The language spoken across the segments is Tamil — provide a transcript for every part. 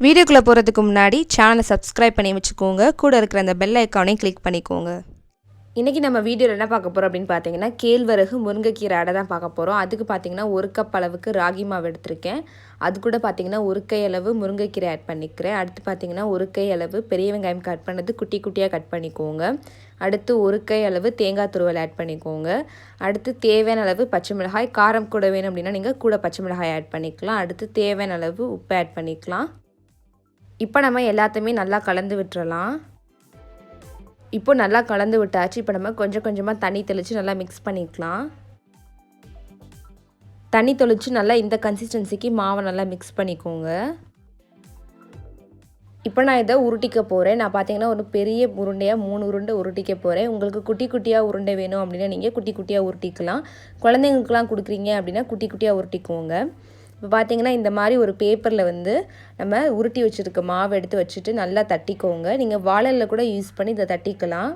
வீடியோக்குள்ளே போகிறதுக்கு முன்னாடி சேனலை சப்ஸ்கிரைப் பண்ணி வச்சுக்கோங்க. கூட இருக்கிற அந்த பெல் ஐக்கானையும் கிளிக் பண்ணிக்கோங்க. இன்றைக்கி நம்ம வீடியோவில் என்ன பார்க்க போகிறோம் அப்படின்னு பார்த்தீங்கன்னா, கேழ்வரகு முருங்கைக்கீரை அடை தான் பார்க்க போகிறோம். அதுக்கு பார்த்தீங்கன்னா 1 கப் அளவுக்கு ராகி மாவு எடுத்திருக்கேன். அது கூட பார்த்தீங்கன்னா 1 கை அளவு முருங்கைக்கீரை ஆட் பண்ணிக்கிறேன். அடுத்து பார்த்தீங்கன்னா 1 கை அளவு பெரிய வெங்காயம் கட் பண்ணது குட்டி குட்டியாக கட் பண்ணிக்கோங்க. அடுத்து 1 கை அளவு தேங்காய் துருவல் ஆட் பண்ணிக்கோங்க. அடுத்து தேவையான அளவு பச்சை மிளகாய், காரம் கூட வேணும் அப்படின்னா நீங்கள் கூட பச்சை மிளகாய் ஆட் பண்ணிக்கலாம். அடுத்து தேவையான அளவு உப்பு ஆட் பண்ணிக்கலாம். இப்போ நம்ம எல்லாத்தையுமே நல்லா கலந்து விட்டுறலாம். இப்போ நல்லா கலந்து விட்டாச்சு. இப்போ நம்ம கொஞ்சம் கொஞ்சமாக தண்ணி தெளித்து நல்லா மிக்ஸ் பண்ணிக்கலாம். தண்ணி தெளித்து நல்லா இந்த கன்சிஸ்டன்சிக்கு மாவை நல்லா மிக்ஸ் பண்ணிக்கோங்க. இப்போ நான் இதை உருட்டிக்க போகிறேன். நான் பார்த்தீங்கன்னா ஒரு பெரிய உருண்டையாக 3 உருண்டை உருட்டிக்க போகிறேன். உங்களுக்கு குட்டி குட்டியாக உருண்டை வேணும் அப்படின்னா நீங்கள் குட்டி குட்டியாக உருட்டிக்கலாம். குழந்தைங்களுக்குலாம் கொடுக்குறீங்க அப்படின்னா குட்டி குட்டியாக உருட்டிக்கோங்க. இப்போ பார்த்தீங்கன்னா இந்த மாதிரி ஒரு பேப்பரில் நம்ம உருட்டி வச்சுருக்க மாவை எடுத்து வச்சுட்டு நல்லா தட்டிக்கோங்க. நீங்கள் வாழலில் கூட யூஸ் பண்ணி இதை தட்டிக்கலாம்.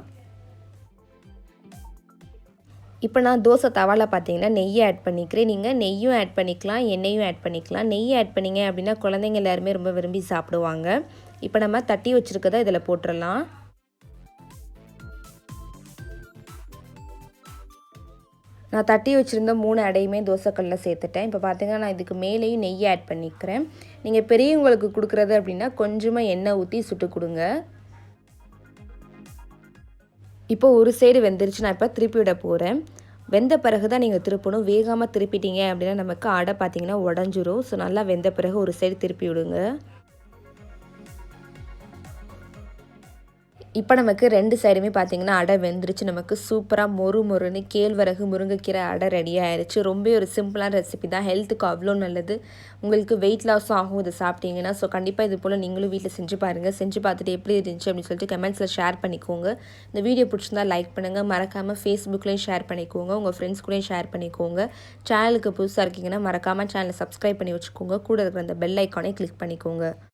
இப்போ நான் தோசை தவாவில் பார்த்தீங்கன்னா நெய்யை ஆட் பண்ணிக்கிறேன். நீங்கள் நெய்யும் ஆட் பண்ணிக்கலாம், எண்ணெயும் ஆட் பண்ணிக்கலாம். நெய் ஆட் பண்ணிங்க அப்படின்னா குழந்தைங்க எல்லாருமே ரொம்ப விரும்பி சாப்பிடுவாங்க. இப்போ நம்ம தட்டி வச்சுருக்கதை இதில் போட்டுடலாம். நான் தட்டி வச்சுருந்த 3 அடையுமே தோசைக்கல்லில் சேர்த்துட்டேன். இப்போ பார்த்தீங்கன்னா நான் இதுக்கு மேலேயும் நெய் ஆட் பண்ணிக்கிறேன். நீங்கள் பெரியவங்களுக்கு கொடுக்குறது அப்படின்னா கொஞ்சமாக எண்ணெய் ஊற்றி சுட்டு கொடுங்க. இப்போ ஒரு சைடு வெந்துருச்சு. நான் இப்போ திருப்பி விட போகிறேன். வெந்த பிறகு தான் நீங்கள் திருப்பணும். வேகாமல் திருப்பிட்டீங்க அப்படின்னா நமக்கு அடை பார்த்தீங்கன்னா உடஞ்சிரும். ஸோ நல்லா வெந்த பிறகு ஒரு சைடு திருப்பி விடுங்க. இப்போ நமக்கு 2 சைடுமே பார்த்தீங்கன்னா அடை வெந்துருச்சு. நமக்கு சூப்பராக மொறு மொறுன்னு கேழ்வரகு முருங்கைக்கீரை அடை ரெடி ஆயிடுச்சு. ரொம்ப ஒரு சிம்பிளான ரெசிபி தான். ஹெல்த்துக்கு அவ்வளோ நல்லது. உங்களுக்கு வெயிட் லாஸும் ஆகும் இதை சாப்பிட்டீங்கன்னா. ஸோ கண்டிப்பாக இது போல் நீங்களும் வீட்டில் செஞ்சு பாருங்கள். செஞ்சு பார்த்துட்டு எப்படி இருந்துச்சு அப்படின்னு சொல்லிட்டு கமெண்ட்ஸில் ஷேர் பண்ணிக்கோங்க. இந்த வீடியோ பிடிச்சிருந்தா லைக் பண்ணுங்கள். மறக்காமல் ஃபேஸ்புக்லேயும் ஷேர் பண்ணிக்கோங்க. உங்கள் ஃப்ரெண்ட்ஸ் கூடயும் ஷேர் பண்ணிக்கோங்க. சேனலுக்கு புதுசாக இருக்கீங்கன்னா மறக்காமல் சேனலை சப்ஸ்கிரைப் பண்ணி வச்சுக்கோங்க. கூட இருக்கிற அந்த பெல் ஐக்கானே கிளிக் பண்ணிக்கோங்க.